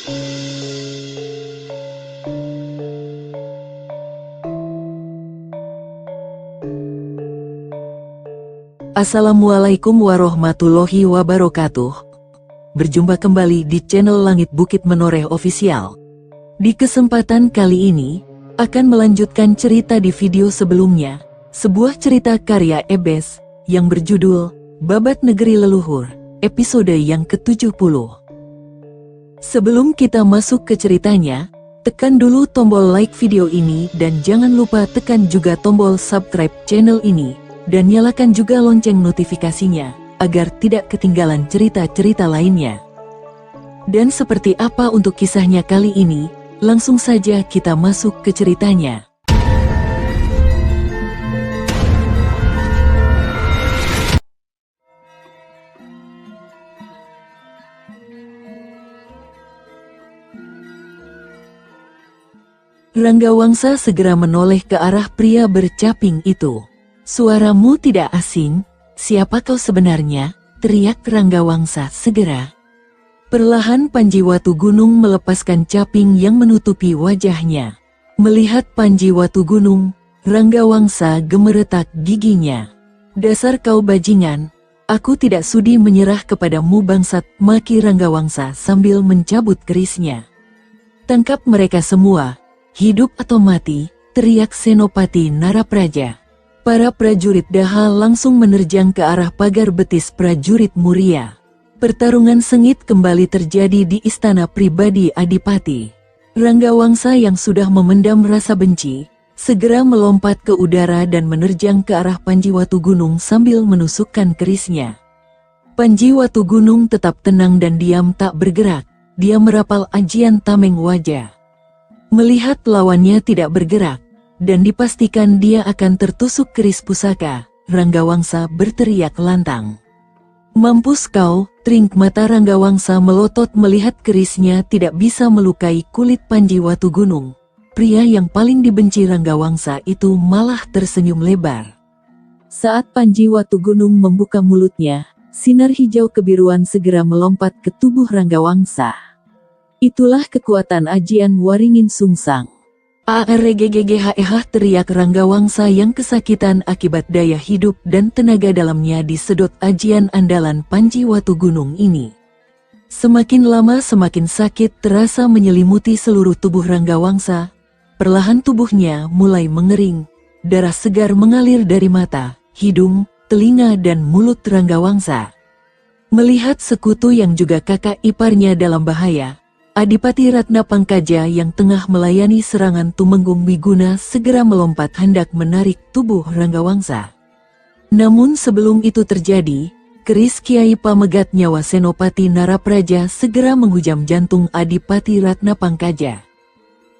Assalamualaikum warahmatullahi wabarakatuh. Berjumpa kembali di channel Langit Bukit Menoreh Official. Di kesempatan kali ini, akan melanjutkan cerita di video sebelumnya, sebuah cerita karya Ebes, yang berjudul, Babat Negeri Leluhur, episode yang ke-70. Sebelum kita masuk ke ceritanya, tekan dulu tombol like video ini dan jangan lupa tekan juga tombol subscribe channel ini. Dan nyalakan juga lonceng notifikasinya, agar tidak ketinggalan cerita-cerita lainnya. Dan seperti apa untuk kisahnya kali ini, langsung saja kita masuk ke ceritanya. Ranggawangsa segera menoleh ke arah pria bercaping itu. "Suaramu tidak asing, siapa kau sebenarnya?" teriak Ranggawangsa segera. Perlahan Panji Watu Gunung melepaskan caping yang menutupi wajahnya. Melihat Panji Watu Gunung, Ranggawangsa gemeretak giginya. "Dasar kau bajingan, aku tidak sudi menyerah kepadamu bangsat," maki Ranggawangsa sambil mencabut kerisnya. "Tangkap mereka semua, hidup atau mati," teriak Senopati Narapraja. Para prajurit Daha langsung menerjang ke arah pagar betis prajurit Muria. Pertarungan sengit kembali terjadi di istana pribadi Adipati. Ranggawangsa yang sudah memendam rasa benci, segera melompat ke udara dan menerjang ke arah Panji Watu Gunung sambil menusukkan kerisnya. Panji Watu Gunung tetap tenang dan diam tak bergerak, dia merapal ajian tameng wajah. Melihat lawannya tidak bergerak, dan dipastikan dia akan tertusuk keris pusaka, Ranggawangsa berteriak lantang. "Mampus kau!" Tring mata Ranggawangsa melotot melihat kerisnya tidak bisa melukai kulit Panji Watu Gunung. Pria yang paling dibenci Ranggawangsa itu malah tersenyum lebar. Saat Panji Watu Gunung membuka mulutnya, sinar hijau kebiruan segera melompat ke tubuh Ranggawangsa. Itulah kekuatan ajian Waringin Sungsang. "Aregggh," teriak Ranggawangsa yang kesakitan akibat daya hidup dan tenaga dalamnya disedot ajian andalan Panji Watu Gunung ini. Semakin lama semakin sakit terasa menyelimuti seluruh tubuh Ranggawangsa. Perlahan tubuhnya mulai mengering, darah segar mengalir dari mata, hidung, telinga dan mulut Ranggawangsa. Melihat sekutu yang juga kakak iparnya dalam bahaya, Adipati Ratna Pangkaja yang tengah melayani serangan Tumenggung Wiguna segera melompat hendak menarik tubuh Ranggawangsa. Namun sebelum itu terjadi, keris Kiai Pamegat nyawa Senopati Narapraja segera menghujam jantung Adipati Ratna Pangkaja.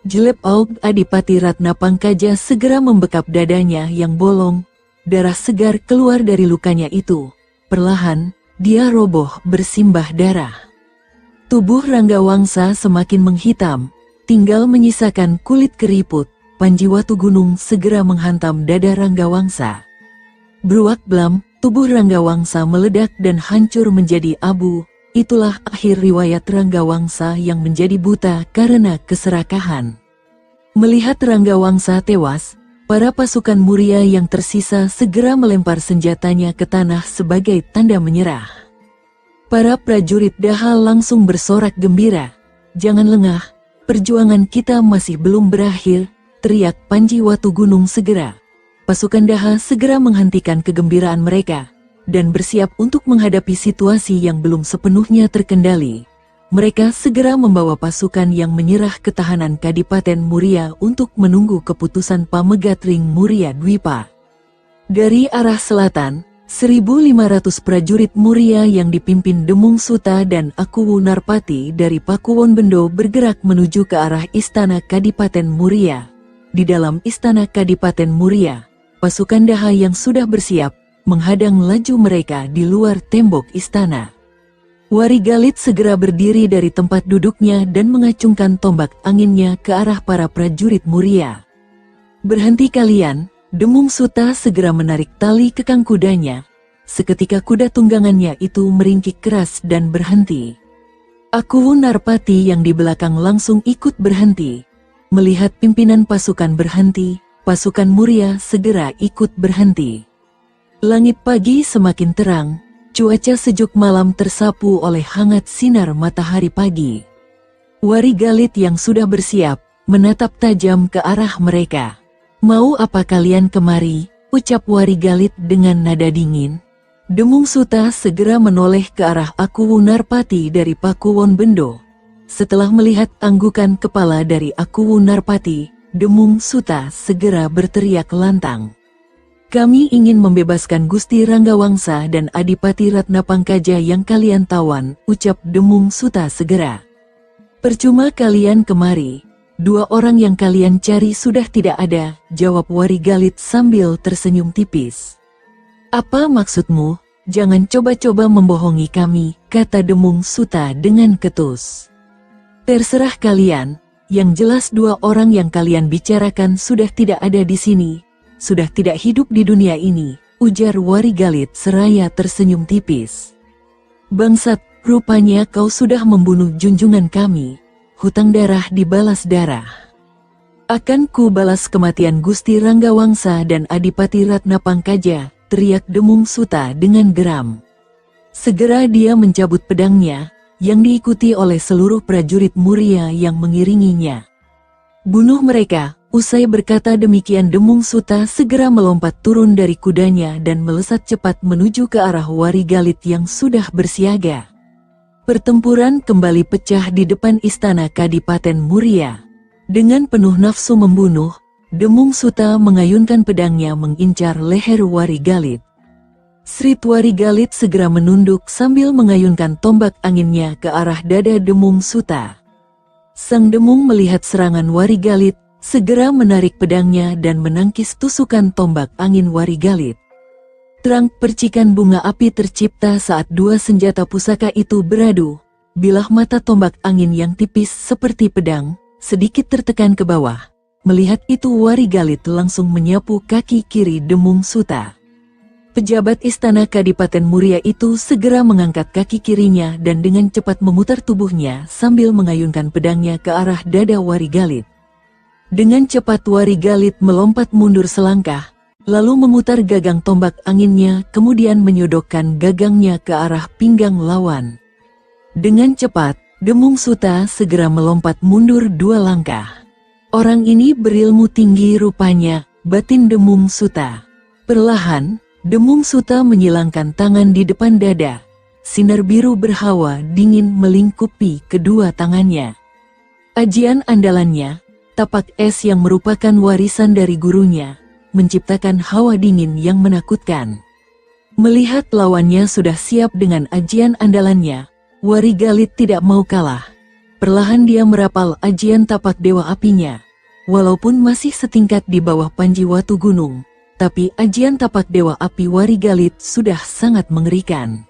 Jelep aug Adipati Ratna Pangkaja segera membekap dadanya yang bolong, darah segar keluar dari lukanya itu. Perlahan, dia roboh bersimbah darah. Tubuh Ranggawangsa semakin menghitam, tinggal menyisakan kulit keriput. Panji Watu Gunung segera menghantam dada Ranggawangsa. Bruak blam, tubuh Ranggawangsa meledak dan hancur menjadi abu. Itulah akhir riwayat Ranggawangsa yang menjadi buta karena keserakahan. Melihat Ranggawangsa tewas, para pasukan Muria yang tersisa segera melempar senjatanya ke tanah sebagai tanda menyerah. Para prajurit Daha langsung bersorak gembira. "Jangan lengah, perjuangan kita masih belum berakhir," teriak Panji Watu Gunung segera. Pasukan Daha segera menghentikan kegembiraan mereka, dan bersiap untuk menghadapi situasi yang belum sepenuhnya terkendali. Mereka segera membawa pasukan yang menyerah ke tahanan Kadipaten Muria untuk menunggu keputusan Pamegat Ring Muria Dwipa. Dari arah selatan, 1.500 prajurit Muria yang dipimpin Demung Suta dan Akuwu Narpati dari Pakuwon Bendo bergerak menuju ke arah Istana Kadipaten Muria. Di dalam Istana Kadipaten Muria, pasukan Daha yang sudah bersiap menghadang laju mereka di luar tembok istana. Warigalit segera berdiri dari tempat duduknya dan mengacungkan tombak anginnya ke arah para prajurit Muria. "Berhenti kalian!" Demung Suta segera menarik tali kekang kudanya. Seketika kuda tunggangannya itu meringkik keras dan berhenti. Aku Narpati yang di belakang langsung ikut berhenti. Melihat pimpinan pasukan berhenti, pasukan Muria segera ikut berhenti. Langit pagi semakin terang, cuaca sejuk malam tersapu oleh hangat sinar matahari pagi. Warigalit yang sudah bersiap, menatap tajam ke arah mereka. "Mau apa kalian kemari?" ucap Warigalit dengan nada dingin. Demung Suta segera menoleh ke arah Aku Narpati dari Pakuwon Bendo. Setelah melihat anggukan kepala dari Aku Narpati, Demung Suta segera berteriak lantang. "Kami ingin membebaskan Gusti Ranggawangsa dan Adipati Ratnapangkaja yang kalian tawan," ucap Demung Suta segera. "Percuma kalian kemari. 2 orang yang kalian cari sudah tidak ada," jawab Warigalit sambil tersenyum tipis. "Apa maksudmu? Jangan coba-coba membohongi kami," kata Demung Suta dengan ketus. "Terserah kalian, yang jelas 2 orang yang kalian bicarakan sudah tidak ada di sini, sudah tidak hidup di dunia ini," ujar Warigalit seraya tersenyum tipis. "Bangsat, rupanya kau sudah membunuh junjungan kami. Hutang darah dibalas darah. Akan ku balas kematian Gusti Ranggawangsa dan Adipati Ratnapangkaja," teriak Demung Suta dengan geram. Segera dia mencabut pedangnya, yang diikuti oleh seluruh prajurit Muria yang mengiringinya. "Bunuh mereka!" Usai berkata demikian, Demung Suta segera melompat turun dari kudanya dan melesat cepat menuju ke arah Warigalit yang sudah bersiaga. Pertempuran kembali pecah di depan istana Kadipaten Muria. Dengan penuh nafsu membunuh, Demung Suta mengayunkan pedangnya mengincar leher Warigalit. Srit Warigalit segera menunduk sambil mengayunkan tombak anginnya ke arah dada Demung Suta. Sang Demung melihat serangan Warigalit, segera menarik pedangnya dan menangkis tusukan tombak angin Warigalit. Terang percikan bunga api tercipta saat 2 senjata pusaka itu beradu. Bilah mata tombak angin yang tipis seperti pedang, sedikit tertekan ke bawah. Melihat itu Warigalit langsung menyapu kaki kiri Demung Suta. Pejabat istana Kadipaten Muria itu segera mengangkat kaki kirinya dan dengan cepat memutar tubuhnya sambil mengayunkan pedangnya ke arah dada Warigalit. Dengan cepat Warigalit melompat mundur selangkah, lalu memutar gagang tombak anginnya, kemudian menyodokkan gagangnya ke arah pinggang lawan. Dengan cepat, Demung Suta segera melompat mundur 2 langkah. "Orang ini berilmu tinggi rupanya," batin Demung Suta. Perlahan, Demung Suta menyilangkan tangan di depan dada. Sinar biru berhawa dingin melingkupi kedua tangannya. Ajian andalannya, tapak es yang merupakan warisan dari gurunya, menciptakan hawa dingin yang menakutkan. Melihat lawannya sudah siap dengan ajian andalannya, Warigalit tidak mau kalah. Perlahan dia merapal ajian tapak dewa apinya. Walaupun masih setingkat di bawah Panji Watu Gunung, tapi ajian tapak dewa api Warigalit sudah sangat mengerikan.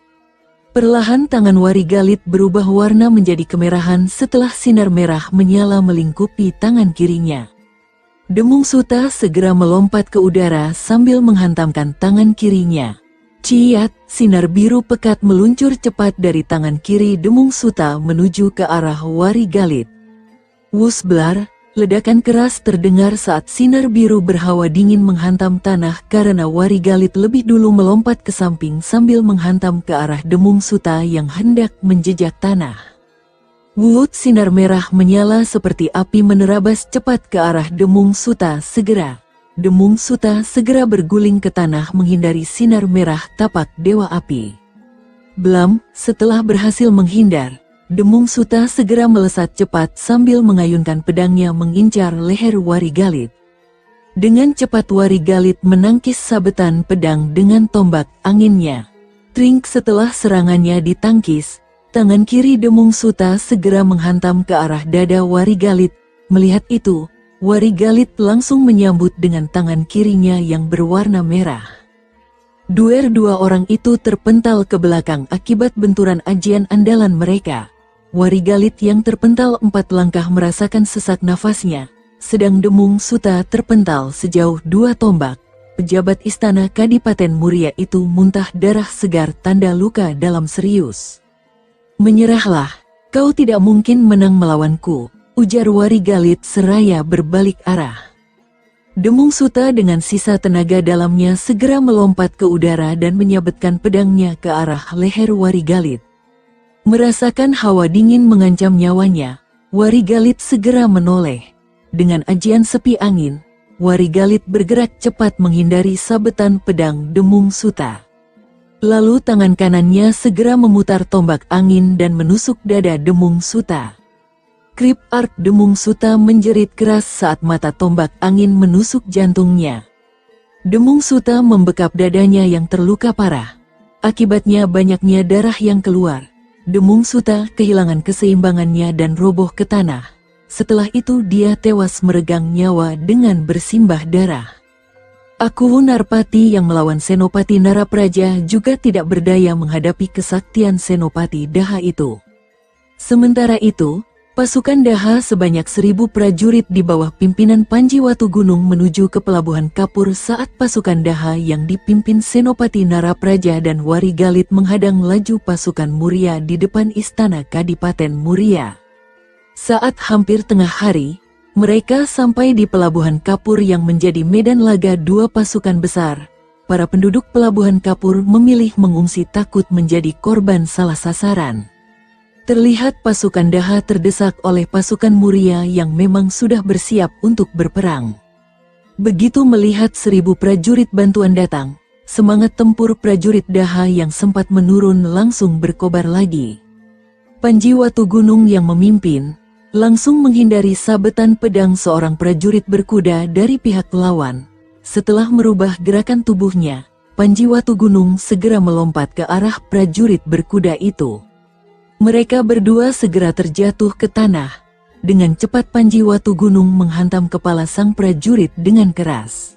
Perlahan tangan Warigalit berubah warna menjadi kemerahan setelah sinar merah menyala melingkupi tangan kirinya. Demung Suta segera melompat ke udara sambil menghantamkan tangan kirinya. Ciat, sinar biru pekat meluncur cepat dari tangan kiri Demung Suta menuju ke arah Warigalit. Wusblar, ledakan keras terdengar saat sinar biru berhawa dingin menghantam tanah karena Warigalit lebih dulu melompat ke samping sambil menghantam ke arah Demung Suta yang hendak menjejak tanah. Wut, sinar merah menyala seperti api menerabas cepat ke arah Demung Suta segera. Demung Suta segera berguling ke tanah menghindari sinar merah tapak dewa api. Blam, setelah berhasil menghindar, Demung Suta segera melesat cepat sambil mengayunkan pedangnya mengincar leher Warigalit. Dengan cepat Warigalit menangkis sabetan pedang dengan tombak anginnya. Trink, setelah serangannya ditangkis, tangan kiri Demung Suta segera menghantam ke arah dada Warigalit. Melihat itu, Warigalit langsung menyambut dengan tangan kirinya yang berwarna merah. Dua orang itu terpental ke belakang akibat benturan ajian andalan mereka. Warigalit yang terpental 4 langkah merasakan sesak nafasnya, sedang Demung Suta terpental sejauh 2 tombak. Pejabat istana Kadipaten Muria itu muntah darah segar tanda luka dalam serius. "Menyerahlah," Kau tidak mungkin menang melawanku, ujar Warigalit seraya berbalik arah. Demung Suta dengan sisa tenaga dalamnya segera melompat ke udara dan menyabetkan pedangnya ke arah leher Warigalit. Merasakan hawa dingin mengancam nyawanya, Warigalit segera menoleh. Dengan ajian sepi angin, Warigalit bergerak cepat menghindari sabetan pedang Demung Suta. Lalu tangan kanannya segera memutar tombak angin dan menusuk dada Demung Suta. Krip Ark Demung Suta menjerit keras saat mata tombak angin menusuk jantungnya. Demung Suta membekap dadanya yang terluka parah. Akibatnya banyaknya darah yang keluar. Demung Suta kehilangan keseimbangannya dan roboh ke tanah. Setelah itu dia tewas meregang nyawa dengan bersimbah darah. Aku Narpati yang melawan Senopati Narapraja juga tidak berdaya menghadapi kesaktian Senopati Daha itu. Sementara itu, pasukan Daha sebanyak 1000 prajurit di bawah pimpinan Panji Watugunung menuju ke pelabuhan Kapur saat pasukan Daha yang dipimpin Senopati Narapraja dan Warigalit menghadang laju pasukan Muria di depan istana Kadipaten Muria. Saat hampir tengah hari, mereka sampai di pelabuhan Kapur yang menjadi medan laga dua pasukan besar. Para penduduk pelabuhan Kapur memilih mengungsi takut menjadi korban salah sasaran. Terlihat pasukan Daha terdesak oleh pasukan Muria yang memang sudah bersiap untuk berperang. Begitu melihat 1000 prajurit bantuan datang, semangat tempur prajurit Daha yang sempat menurun langsung berkobar lagi. Panji Watugunung yang memimpin, langsung menghindari sabetan pedang seorang prajurit berkuda dari pihak lawan. Setelah merubah gerakan tubuhnya, Panji Watugunung segera melompat ke arah prajurit berkuda itu. Mereka berdua segera terjatuh ke tanah. Dengan cepat Panji Watugunung menghantam kepala sang prajurit dengan keras.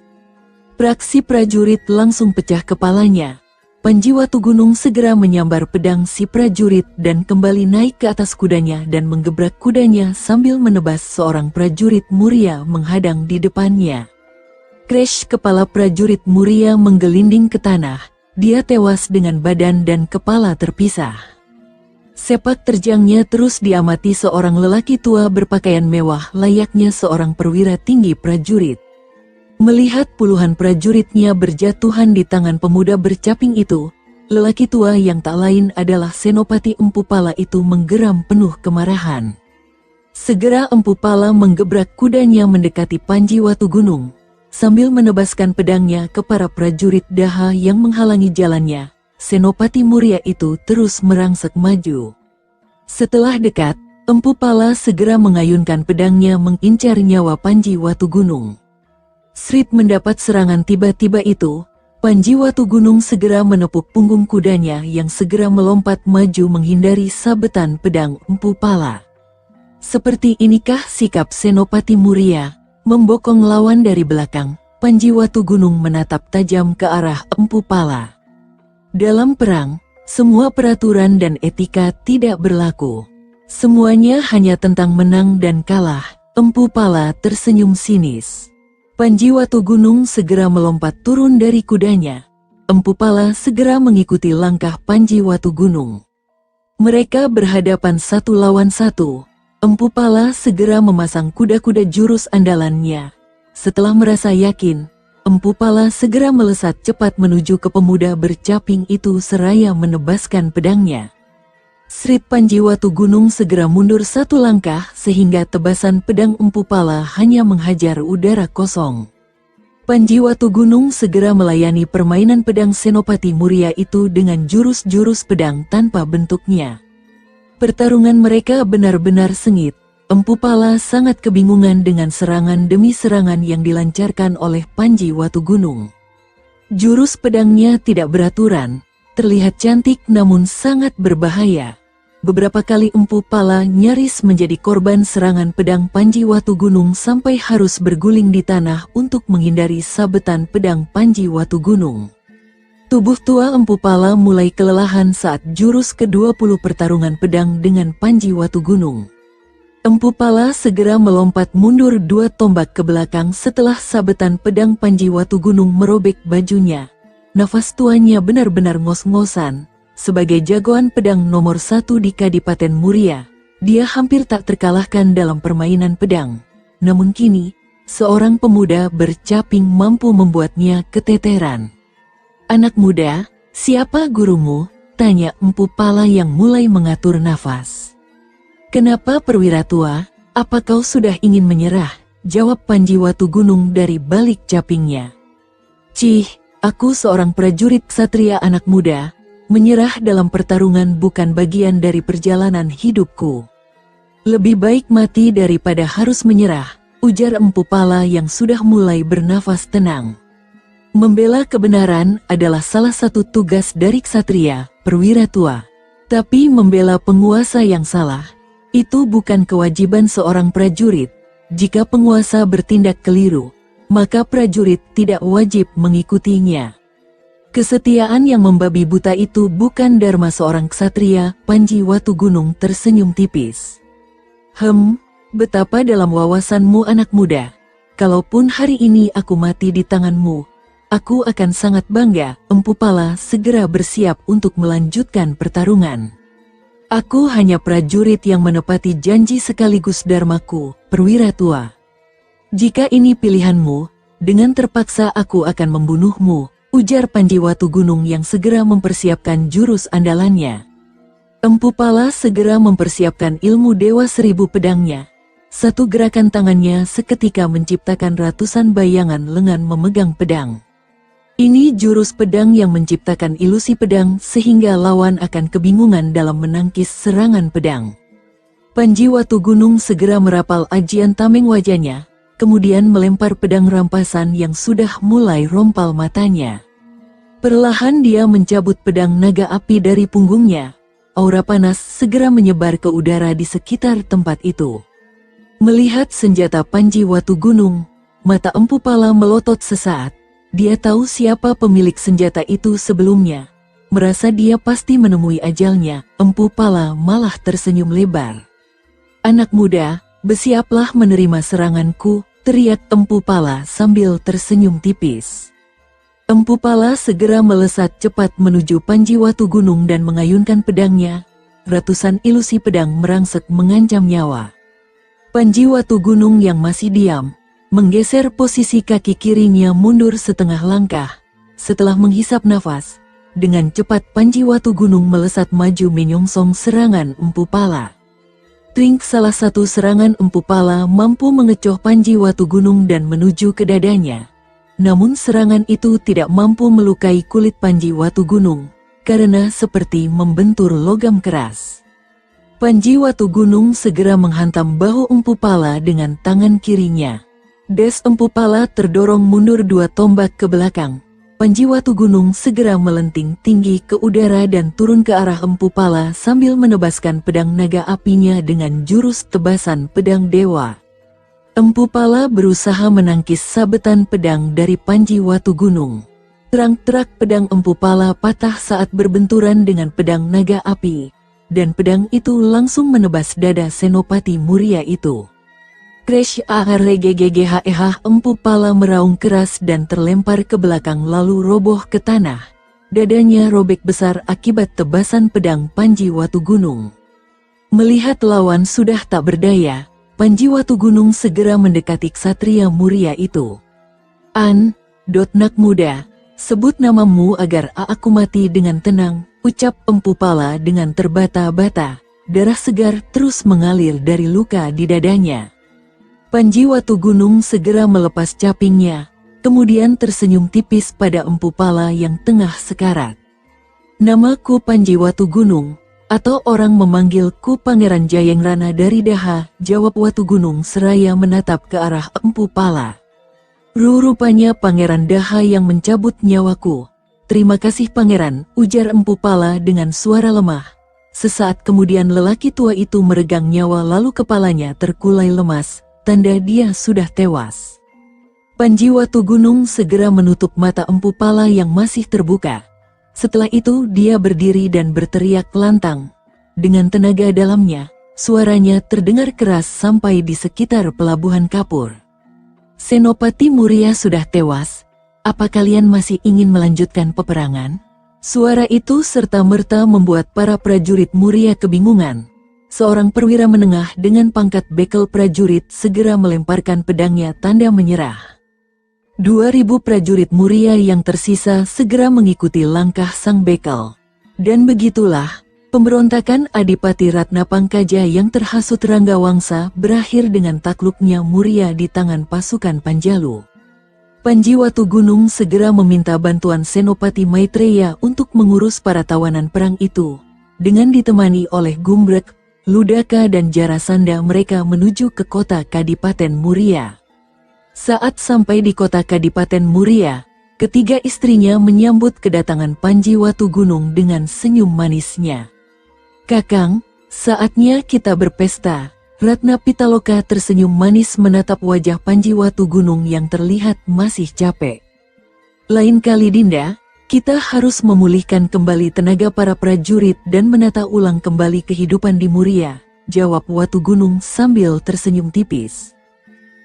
Praksi prajurit langsung pecah kepalanya. Panji Watugunung segera menyambar pedang si prajurit dan kembali naik ke atas kudanya dan menggebrak kudanya sambil menebas seorang prajurit Muria menghadang di depannya. Crash, kepala prajurit Muria menggelinding ke tanah. Dia tewas dengan badan dan kepala terpisah. Sepak terjangnya terus diamati seorang lelaki tua berpakaian mewah layaknya seorang perwira tinggi prajurit. Melihat puluhan prajuritnya berjatuhan di tangan pemuda bercaping itu, lelaki tua yang tak lain adalah Senopati Empu Pala itu menggeram penuh kemarahan. Segera Empu Pala menggebrak kudanya mendekati Panji Watugunung, sambil menebaskan pedangnya ke para prajurit Daha yang menghalangi jalannya. Senopati Muria itu terus merangsek maju. Setelah dekat, Empu Pala segera mengayunkan pedangnya mengincar nyawa Panji Watugunung. Srit mendapat serangan tiba-tiba itu, Panji Watugunung segera menepuk punggung kudanya yang segera melompat maju menghindari sabetan pedang Empu Pala. Seperti inikah sikap Senopati Muria, membokong lawan dari belakang? Panji Watugunung menatap tajam ke arah Empu Pala. Dalam perang, semua peraturan dan etika tidak berlaku. Semuanya hanya tentang menang dan kalah. Empu Pala tersenyum sinis. Panji Watugunung segera melompat turun dari kudanya. Empu Pala segera mengikuti langkah Panji Watugunung. Mereka berhadapan satu lawan satu. Empu Pala segera memasang kuda-kuda jurus andalannya. Setelah merasa yakin, Empu Pala segera melesat cepat menuju ke pemuda bercaping itu seraya menebaskan pedangnya. Srit Panji Watugunung segera mundur satu langkah sehingga tebasan pedang Empu Pala hanya menghajar udara kosong. Panji Watugunung segera melayani permainan pedang Senopati Muria itu dengan jurus-jurus pedang tanpa bentuknya. Pertarungan mereka benar-benar sengit. Empu Pala sangat kebingungan dengan serangan demi serangan yang dilancarkan oleh Panji Watugunung. Jurus pedangnya tidak beraturan, terlihat cantik namun sangat berbahaya. Beberapa kali Empu Pala nyaris menjadi korban serangan pedang Panji Watugunung sampai harus berguling di tanah untuk menghindari sabetan pedang Panji Watugunung. Tubuh tua Empu Pala mulai kelelahan saat jurus ke-20 pertarungan pedang dengan Panji Watugunung. Empu Pala segera melompat mundur 2 tombak ke belakang setelah sabetan pedang Panji Watugunung merobek bajunya. Nafas tuanya benar-benar ngos-ngosan. Sebagai jagoan pedang nomor 1 di Kadipaten Muria, Dia hampir tak terkalahkan dalam permainan pedang. Namun kini, seorang pemuda bercaping mampu membuatnya keteteran. "Anak muda, siapa gurumu?" tanya Empu Pala yang mulai mengatur nafas. "Kenapa perwira tua? Apa kau sudah ingin menyerah?" jawab Panji Watugunung dari balik capingnya. "Cih, aku seorang prajurit ksatria anak muda. Menyerah dalam pertarungan bukan bagian dari perjalanan hidupku. Lebih baik mati daripada harus menyerah," ujar Empu Pala yang sudah mulai bernafas tenang. Membela kebenaran adalah salah satu tugas dari ksatria, perwira tua. Tapi membela penguasa yang salah, itu bukan kewajiban seorang prajurit. Jika penguasa bertindak keliru, maka prajurit tidak wajib mengikutinya. Kesetiaan yang membabi buta itu bukan dharma seorang ksatria. Panji Watugunung tersenyum tipis. Betapa dalam wawasanmu anak muda. Kalaupun hari ini aku mati di tanganmu, aku akan sangat bangga." Empu Pala segera bersiap untuk melanjutkan pertarungan. "Aku hanya prajurit yang menepati janji sekaligus dharmaku, perwira tua. Jika ini pilihanmu, dengan terpaksa aku akan membunuhmu," ujar Panji Watugunung yang segera mempersiapkan jurus andalannya. Empu Pala segera mempersiapkan ilmu Dewa Seribu Pedangnya. Satu gerakan tangannya seketika menciptakan ratusan bayangan lengan memegang pedang. Ini jurus pedang yang menciptakan ilusi pedang sehingga lawan akan kebingungan dalam menangkis serangan pedang. Panji Watugunung segera merapal ajian tameng wajahnya, kemudian melempar pedang rampasan yang sudah mulai rompal matanya. Perlahan dia mencabut pedang naga api dari punggungnya. Aura panas segera menyebar ke udara di sekitar tempat itu. Melihat senjata Panji Watugunung, mata Empu Pala melotot sesaat. Dia tahu siapa pemilik senjata itu sebelumnya. Merasa dia pasti menemui ajalnya, Empu Pala malah tersenyum lebar. "Anak muda, bersiaplah menerima seranganku," teriak Empu Pala sambil tersenyum tipis. Empu Pala segera melesat cepat menuju Panji Watugunung dan mengayunkan pedangnya. Ratusan ilusi pedang merangsek mengancam nyawa. Panji Watugunung yang masih diam, menggeser posisi kaki kirinya mundur setengah langkah. Setelah menghisap nafas, dengan cepat Panji Watugunung melesat maju menyongsong serangan Empu Pala. Trink, salah satu serangan Empu Pala mampu mengecoh Panji Watugunung dan menuju ke dadanya. Namun serangan itu tidak mampu melukai kulit Panji Watugunung, karena seperti membentur logam keras. Panji Watugunung segera menghantam bahu Empu Pala dengan tangan kirinya. Des Empu Pala terdorong mundur 2 tombak ke belakang. Panji Watugunung segera melenting tinggi ke udara dan turun ke arah Empu Pala sambil menebaskan pedang naga apinya dengan jurus tebasan pedang dewa. Empu Pala berusaha menangkis sabetan pedang dari Panji Watugunung. Terang-terak pedang Empu Pala patah saat berbenturan dengan pedang naga api, dan pedang itu langsung menebas dada Senopati Muria itu. Crash ARGGGHEH, Empu Pala meraung keras dan terlempar ke belakang lalu roboh ke tanah. Dadanya robek besar akibat tebasan pedang Panji Watugunung. Melihat lawan sudah tak berdaya, Panji Watugunung segera mendekati ksatria muria itu. "Nak muda, sebut namamu agar aku mati dengan tenang," ucap Empu Pala dengan terbata-bata. Darah segar terus mengalir dari luka di dadanya. Panji Watugunung segera melepas capingnya, kemudian tersenyum tipis pada Empu Pala yang tengah sekarat. "Namaku Panji Watugunung, atau orang memanggilku Pangeran Jayengrana dari Daha," jawab Watugunung seraya menatap ke arah Empu Pala. "Rupanya Pangeran Daha yang mencabut nyawaku." "Terima kasih Pangeran," ujar Empu Pala dengan suara lemah. Sesaat kemudian lelaki tua itu meregang nyawa lalu kepalanya terkulai lemas, tanda dia sudah tewas. Panji Watugunung segera menutup mata Empu Pala yang masih terbuka. Setelah itu dia berdiri dan berteriak lantang. Dengan tenaga dalamnya, suaranya terdengar keras sampai di sekitar pelabuhan kapur. "Senopati Muria sudah tewas. Apa kalian masih ingin melanjutkan peperangan?" Suara itu serta-merta membuat para prajurit Muria kebingungan. seorang perwira menengah dengan pangkat bekel prajurit segera melemparkan pedangnya tanda menyerah. 2.000 prajurit Muria yang tersisa segera mengikuti langkah sang bekel. Dan begitulah, pemberontakan Adipati Ratna Pangkaja yang terhasut Ranggawangsa berakhir dengan takluknya Muria di tangan pasukan Panjalu. Panji Watugunung segera meminta bantuan Senopati Maitreya untuk mengurus para tawanan perang itu. Dengan ditemani oleh Gumbrek, Ludaka dan Jarasandha mereka menuju ke kota Kadipaten Muria. Saat sampai di kota Kadipaten Muria, ketiga istrinya menyambut kedatangan Panji Watugunung dengan senyum manisnya. "Kakang, saatnya kita berpesta." Ratna Pitaloka tersenyum manis menatap wajah Panji Watugunung yang terlihat masih capek. "Lain kali Dinda, kita harus memulihkan kembali tenaga para prajurit dan menata ulang kembali kehidupan di Muria," jawab Watugunung sambil tersenyum tipis.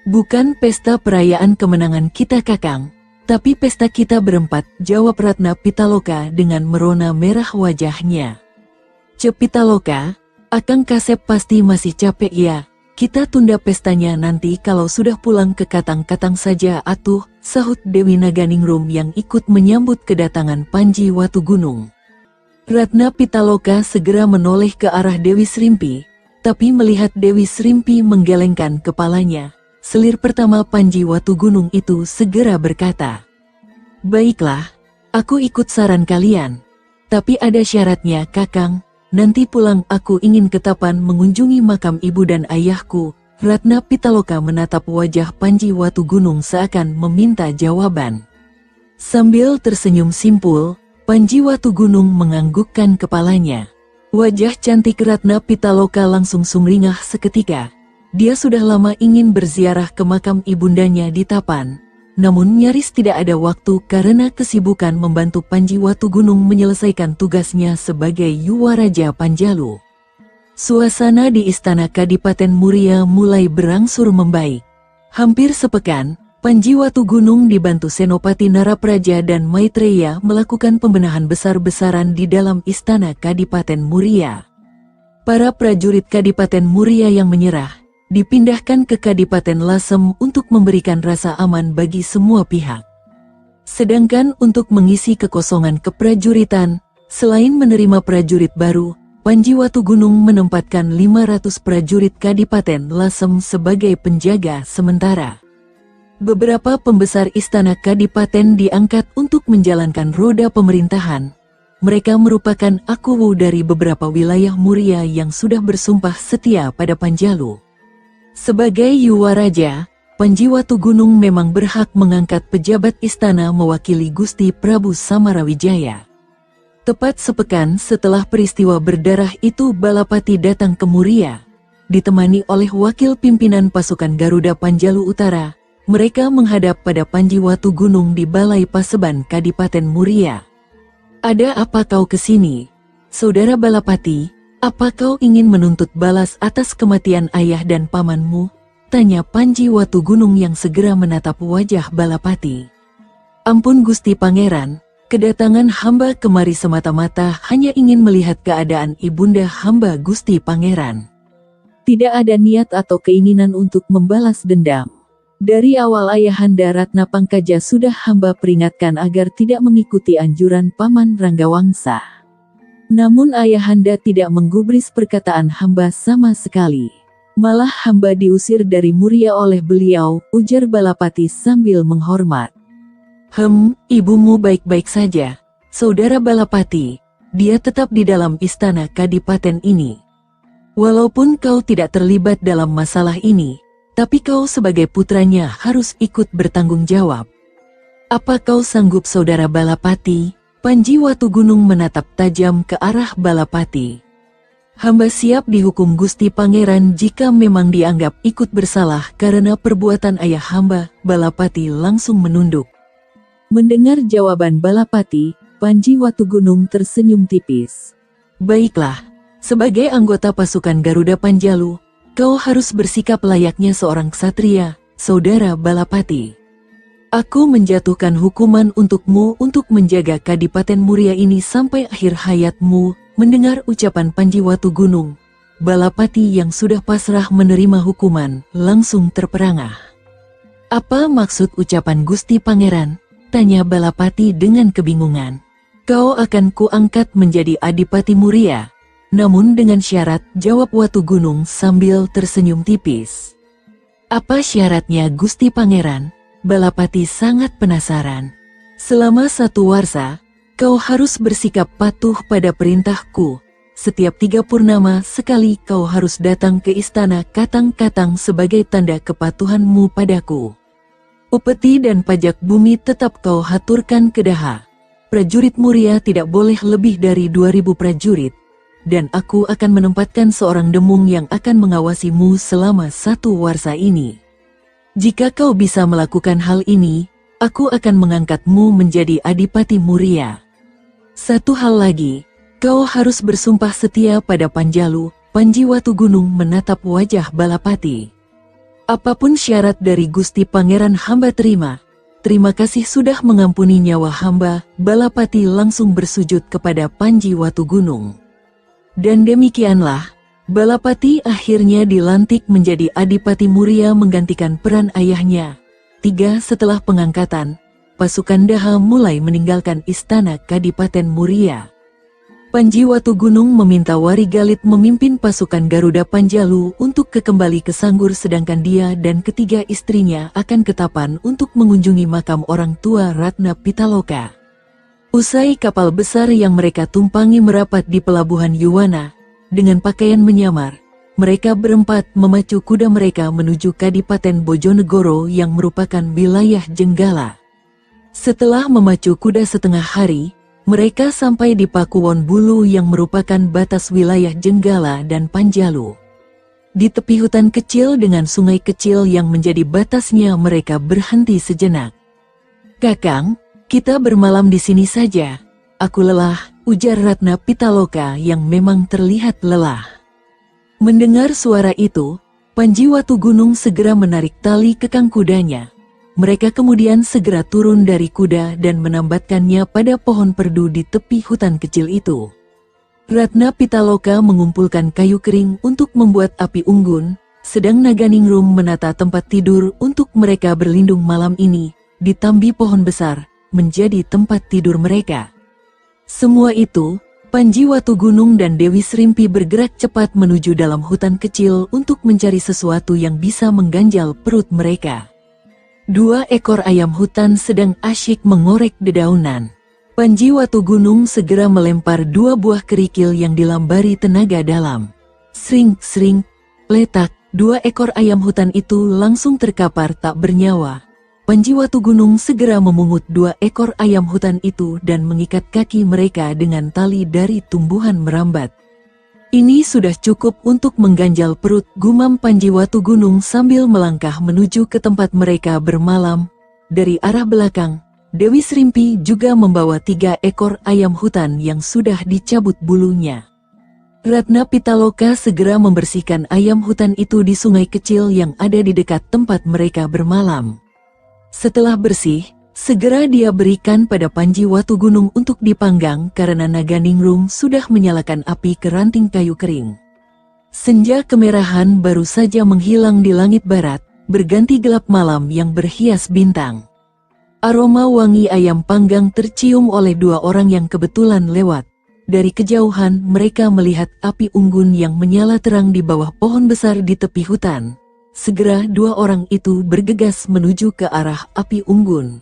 "Bukan pesta perayaan kemenangan kita Kakang, tapi pesta kita berempat," jawab Ratna Pitaloka dengan merona merah wajahnya. "Ce Pitaloka, Akang Kasep pasti masih capek ya, kita tunda pestanya nanti kalau sudah pulang ke Katang-Katang saja atuh," sahut Dewi Naganingrum yang ikut menyambut kedatangan Panji Watugunung. Ratna Pitaloka segera menoleh ke arah Dewi Srimpi, tapi melihat Dewi Srimpi menggelengkan kepalanya, selir pertama Panji Watugunung itu segera berkata, "Baiklah, aku ikut saran kalian. Tapi ada syaratnya Kakang, nanti pulang aku ingin ke Tapan mengunjungi makam ibu dan ayahku." Ratna Pitaloka menatap wajah Panji Watugunung seakan meminta jawaban. Sambil tersenyum simpul, Panji Watugunung menganggukkan kepalanya. Wajah cantik Ratna Pitaloka langsung sumringah seketika. Dia sudah lama ingin berziarah ke makam ibundanya di Tapan, namun nyaris tidak ada waktu karena kesibukan membantu Panji Watugunung menyelesaikan tugasnya sebagai Yuwaraja Panjalu. Suasana di Istana Kadipaten Muria mulai berangsur membaik. Hampir sepekan, Panji Watugunung dibantu Senopati Narapraja dan Maitreya melakukan pembenahan besar-besaran di dalam Istana Kadipaten Muria. Para prajurit Kadipaten Muria yang menyerah dipindahkan ke Kadipaten Lasem untuk memberikan rasa aman bagi semua pihak. Sedangkan untuk mengisi kekosongan keprajuritan, selain menerima prajurit baru, Panji Watugunung menempatkan 500 prajurit Kadipaten Lasem sebagai penjaga sementara. Beberapa pembesar istana Kadipaten diangkat untuk menjalankan roda pemerintahan. Mereka merupakan akuwu dari beberapa wilayah Muria yang sudah bersumpah setia pada Panjalu. Sebagai Yuwaraja, Panji Watugunung memang berhak mengangkat pejabat istana mewakili Gusti Prabu Samarawijaya. Tepat sepekan setelah peristiwa berdarah itu, Balapati datang ke Muria. Ditemani oleh wakil pimpinan pasukan Garuda Panjalu Utara, mereka menghadap pada Panji Watugunung di Balai Paseban Kadipaten Muria. "Ada apa kau kesini, Saudara Balapati? Apa kau ingin menuntut balas atas kematian ayah dan pamanmu?" tanya Panji Watugunung yang segera menatap wajah Balapati. "Ampun Gusti Pangeran, kedatangan hamba kemari semata-mata hanya ingin melihat keadaan ibunda hamba Gusti Pangeran. Tidak ada niat atau keinginan untuk membalas dendam. Dari awal Ayahanda Ratna Pangkaja sudah hamba peringatkan agar tidak mengikuti anjuran Paman Ranggawangsa. Namun Ayahanda tidak menggubris perkataan hamba sama sekali. Malah hamba diusir dari Muria oleh beliau," ujar Balapati sambil menghormat. Ibumu baik-baik saja, Saudara Balapati. Dia tetap di dalam istana Kadipaten ini. Walaupun kau tidak terlibat dalam masalah ini, tapi kau sebagai putranya harus ikut bertanggung jawab. Apa kau sanggup Saudara Balapati?" Panji Watugunung menatap tajam ke arah Balapati. "Hamba siap dihukum Gusti Pangeran jika memang dianggap ikut bersalah karena perbuatan ayah hamba." Balapati langsung menunduk. Mendengar jawaban Balapati, Panji Watugunung tersenyum tipis. "Baiklah, sebagai anggota pasukan Garuda Panjalu, kau harus bersikap layaknya seorang ksatria, Saudara Balapati. Aku menjatuhkan hukuman untukmu untuk menjaga Kadipaten Muria ini sampai akhir hayatmu." Mendengar ucapan Panji Watugunung, Balapati yang sudah pasrah menerima hukuman langsung terperangah. "Apa maksud ucapan Gusti Pangeran?" tanya Balapati dengan kebingungan. "Kau akan kuangkat menjadi Adipati Muria, namun dengan syarat," jawab Watu Gunung sambil tersenyum tipis. "Apa syaratnya, Gusti Pangeran?" Balapati sangat penasaran. "Selama 1 warsa, kau harus bersikap patuh pada perintahku. Setiap 3 purnama sekali kau harus datang ke istana Katang-Katang sebagai tanda kepatuhanmu padaku. Upeti dan pajak bumi tetap kau haturkan ke Daha. Prajurit Muria tidak boleh lebih dari 2000 prajurit, dan aku akan menempatkan seorang demung yang akan mengawasimu selama 1 warsa ini. Jika kau bisa melakukan hal ini, aku akan mengangkatmu menjadi Adipati Muria. Satu hal lagi, kau harus bersumpah setia pada Panjalu." Panji Watu Gunung menatap wajah Balapati. "Apapun syarat dari Gusti Pangeran hamba terima. Terima kasih sudah mengampuni nyawa hamba." Balapati langsung bersujud kepada Panji Watu Gunung. Dan demikianlah, Balapati akhirnya dilantik menjadi Adipati Muria menggantikan peran ayahnya. 3 setelah pengangkatan, pasukan Daha mulai meninggalkan istana Kadipaten Muria. Panji Watu Gunung meminta Warigalit memimpin pasukan Garuda Panjalu untuk kembali ke Sanggur, sedangkan dia dan ketiga istrinya akan ke Tapan untuk mengunjungi makam orang tua Ratna Pitaloka. Usai kapal besar yang mereka tumpangi merapat di pelabuhan Yuwana, dengan pakaian menyamar, mereka berempat memacu kuda mereka menuju Kadipaten Bojonegoro yang merupakan wilayah Jenggala. Setelah memacu kuda setengah hari, mereka sampai di Pakuwon Bulu yang merupakan batas wilayah Jenggala dan Panjalu. Di tepi hutan kecil dengan sungai kecil yang menjadi batasnya, mereka berhenti sejenak. "Kakang, kita bermalam di sini saja. Aku lelah," ujar Ratna Pitaloka yang memang terlihat lelah. Mendengar suara itu, Panji Watu Gunung segera menarik tali kekang kudanya. Mereka kemudian segera turun dari kuda dan menambatkannya pada pohon perdu di tepi hutan kecil itu. Ratna Pitaloka mengumpulkan kayu kering untuk membuat api unggun, sedang Naganingrum menata tempat tidur untuk mereka berlindung malam ini, ditambi pohon besar, menjadi tempat tidur mereka. Semua itu, Panji Watu Gunung dan Dewi Srimpi bergerak cepat menuju dalam hutan kecil untuk mencari sesuatu yang bisa mengganjal perut mereka. 2 ekor ayam hutan sedang asyik mengorek dedaunan. Panji Watu Gunung segera melempar 2 buah kerikil yang dilambari tenaga dalam. Sring, sring, letak, 2 ekor ayam hutan itu langsung terkapar tak bernyawa. Panji Watu Gunung segera memungut 2 ekor ayam hutan itu dan mengikat kaki mereka dengan tali dari tumbuhan merambat. "Ini sudah cukup untuk mengganjal perut," gumam Panji Watu Gunung sambil melangkah menuju ke tempat mereka bermalam. Dari arah belakang, Dewi Srimpi juga membawa 3 ekor ayam hutan yang sudah dicabut bulunya. Ratna Pitaloka segera membersihkan ayam hutan itu di sungai kecil yang ada di dekat tempat mereka bermalam. Setelah bersih, segera dia berikan pada Panji Watu Gunung untuk dipanggang karena Naganingrum sudah menyalakan api ke ranting kayu kering. Senja kemerahan baru saja menghilang di langit barat, berganti gelap malam yang berhias bintang. Aroma wangi ayam panggang tercium oleh 2 orang yang kebetulan lewat. Dari kejauhan mereka melihat api unggun yang menyala terang di bawah pohon besar di tepi hutan. Segera 2 orang itu bergegas menuju ke arah api unggun.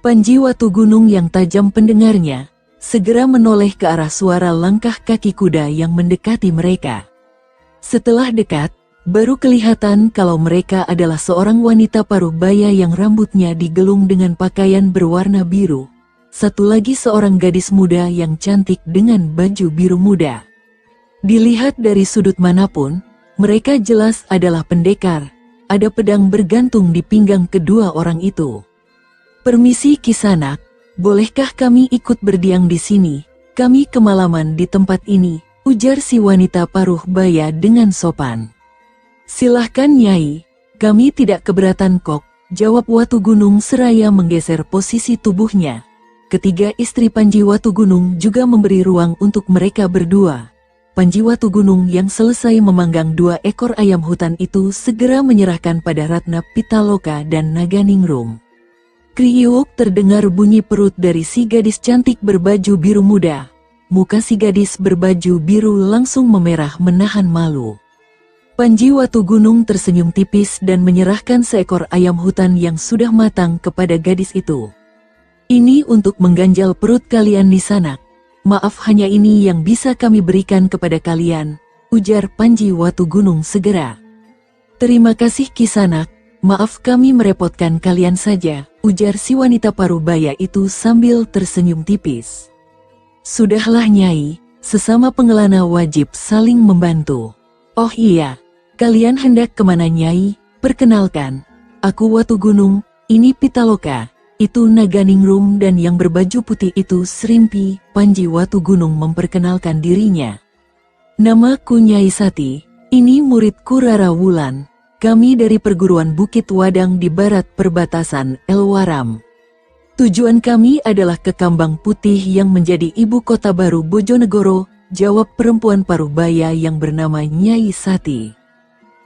Panji Watu Gunung yang tajam pendengarnya, segera menoleh ke arah suara langkah kaki kuda yang mendekati mereka. Setelah dekat, baru kelihatan kalau mereka adalah seorang wanita paruh baya yang rambutnya digelung dengan pakaian berwarna biru. Satu lagi seorang gadis muda yang cantik dengan baju biru muda. Dilihat dari sudut manapun, mereka jelas adalah pendekar. Ada pedang bergantung di pinggang kedua orang itu. "Permisi Kisanak, bolehkah kami ikut berdiam di sini? Kami kemalaman di tempat ini," ujar si wanita paruh baya dengan sopan. "Silahkan Nyai, kami tidak keberatan kok," jawab Watu Gunung seraya menggeser posisi tubuhnya. Ketiga istri Panji Watu Gunung juga memberi ruang untuk mereka berdua. Panji Watu Gunung yang selesai memanggang 2 ekor ayam hutan itu segera menyerahkan pada Ratna Pitaloka dan Naganingrum. Kriuk terdengar bunyi perut dari si gadis cantik berbaju biru muda. Muka si gadis berbaju biru langsung memerah menahan malu. Panji Watu Gunung tersenyum tipis dan menyerahkan seekor ayam hutan yang sudah matang kepada gadis itu. Ini untuk mengganjal perut kalian di sana. Maaf, hanya ini yang bisa kami berikan kepada kalian, ujar Panji Watu Gunung segera. Terima kasih Kisanak, maaf kami merepotkan kalian saja, ujar si wanita parubaya itu sambil tersenyum tipis. Sudahlah Nyai, sesama pengelana wajib saling membantu. Oh iya, kalian hendak kemana Nyai? Perkenalkan, aku Watu Gunung, ini Pitaloka. Itu Naganingrum dan yang berbaju putih itu Srimpi. Panji Watu Gunung memperkenalkan dirinya. Namaku Nyai Sati, ini muridku Rara Wulan. Kami dari perguruan Bukit Wadang di barat perbatasan Elwaram. Tujuan kami adalah ke Kambang Putih yang menjadi ibu kota baru Bojonegoro, jawab perempuan parubaya yang bernama Nyai Sati.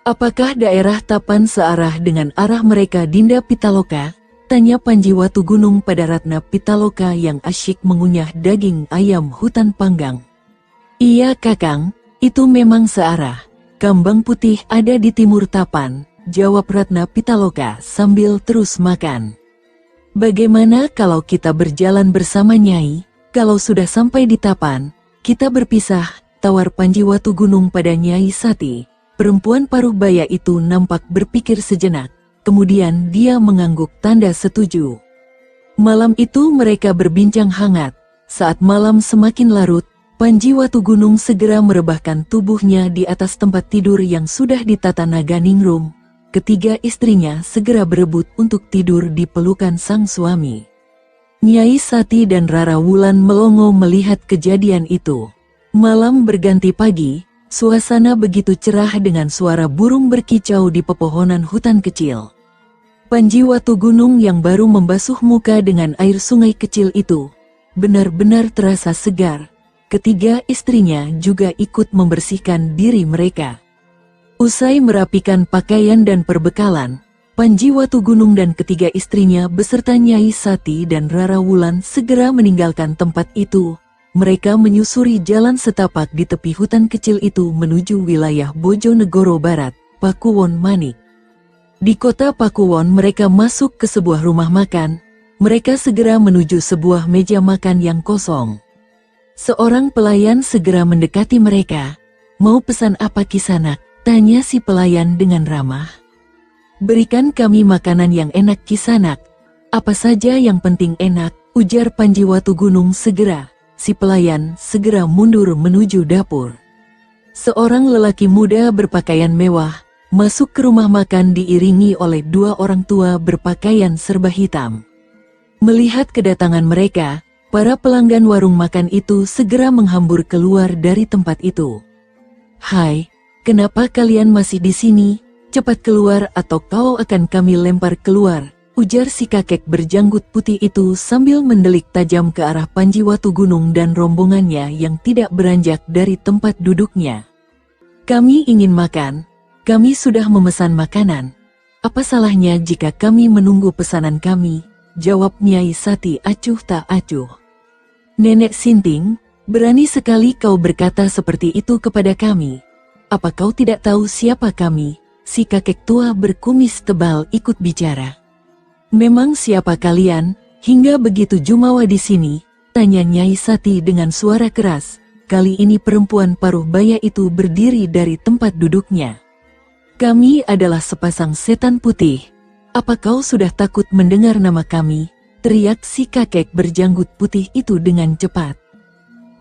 Apakah daerah Tapan searah dengan arah mereka Dinda Pitaloka? Tanya Panji Watu Gunung pada Ratna Pitaloka yang asyik mengunyah daging ayam hutan panggang. Iya Kakang, itu memang searah. Kambang Putih ada di timur Tapan, jawab Ratna Pitaloka sambil terus makan. Bagaimana kalau kita berjalan bersama Nyai? Kalau sudah sampai di Tapan, kita berpisah, tawar Panji Watu Gunung pada Nyai Sati. Perempuan parubaya itu nampak berpikir sejenak. Kemudian dia mengangguk tanda setuju. Malam itu mereka berbincang hangat. Saat malam semakin larut, Panji Watu Gunung segera merebahkan tubuhnya di atas tempat tidur yang sudah ditata Naganingrum. Ketiga istrinya segera berebut untuk tidur di pelukan sang suami. Nyai Sati dan Rara Wulan melongo melihat kejadian itu. Malam berganti pagi, suasana begitu cerah dengan suara burung berkicau di pepohonan hutan kecil. Panji Watu Gunung yang baru membasuh muka dengan air sungai kecil itu benar-benar terasa segar. Ketiga istrinya juga ikut membersihkan diri mereka. Usai merapikan pakaian dan perbekalan, Panji Watu Gunung dan ketiga istrinya beserta Nyai Sati dan Rara Wulan segera meninggalkan tempat itu. Mereka menyusuri jalan setapak di tepi hutan kecil itu menuju wilayah Bojonegoro Barat, Pakuwon Manik. Di kota Pakuwon mereka masuk ke sebuah rumah makan. Mereka segera menuju sebuah meja makan yang kosong. Seorang pelayan segera mendekati mereka. Mau pesan apa Kisanak? Tanya si pelayan dengan ramah. Berikan kami makanan yang enak Kisanak. Apa saja yang penting enak, ujar Panji Watu Gunung segera. Si pelayan segera mundur menuju dapur. Seorang lelaki muda berpakaian mewah masuk ke rumah makan diiringi oleh 2 orang tua berpakaian serba hitam. Melihat kedatangan mereka, para pelanggan warung makan itu segera menghambur keluar dari tempat itu. Hai, kenapa kalian masih di sini? Cepat keluar atau kau akan kami lempar keluar, ujar si kakek berjanggut putih itu sambil mendelik tajam ke arah Panji Watu Gunung dan rombongannya yang tidak beranjak dari tempat duduknya. Kami ingin makan. Kami sudah memesan makanan. Apa salahnya jika kami menunggu pesanan kami? Jawab Nyai Sati acuh tak acuh. Nenek Sinting, berani sekali kau berkata seperti itu kepada kami. Apa kau tidak tahu siapa kami? Si kakek tua berkumis tebal ikut bicara. Memang siapa kalian, hingga begitu jumawa di sini? Tanya Nyai Sati dengan suara keras. Kali ini perempuan paruh baya itu berdiri dari tempat duduknya. Kami adalah sepasang setan putih. Apa kau sudah takut mendengar nama kami? Teriak si kakek berjanggut putih itu dengan cepat.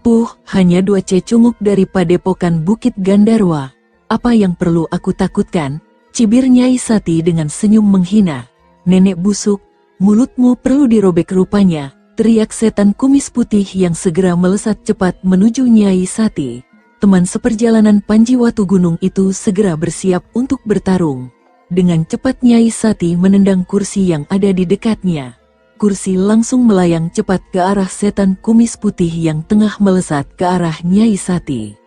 Puh, hanya 2 cecunguk dari padepokan Bukit Gandarwa. Apa yang perlu aku takutkan? Cibir Nyai Sati dengan senyum menghina. Nenek busuk, mulutmu perlu dirobek rupanya. Teriak setan kumis putih yang segera melesat cepat menuju Nyai Sati. Teman seperjalanan Panji Watu Gunung itu segera bersiap untuk bertarung. Dengan cepat Nyai Sati menendang kursi yang ada di dekatnya. Kursi langsung melayang cepat ke arah setan kumis putih yang tengah melesat ke arah Nyai Sati.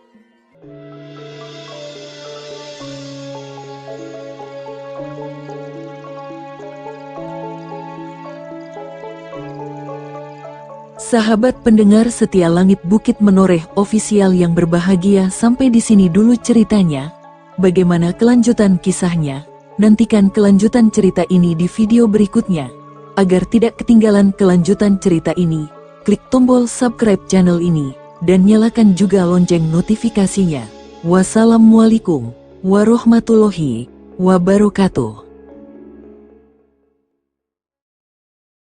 Sahabat pendengar setia Langit Bukit Menoreh official yang berbahagia, sampai di sini dulu ceritanya. Bagaimana kelanjutan kisahnya? Nantikan kelanjutan cerita ini di video berikutnya. Agar tidak ketinggalan kelanjutan cerita ini, klik tombol subscribe channel ini dan nyalakan juga lonceng notifikasinya. Wassalamualaikum warahmatullahi wabarakatuh.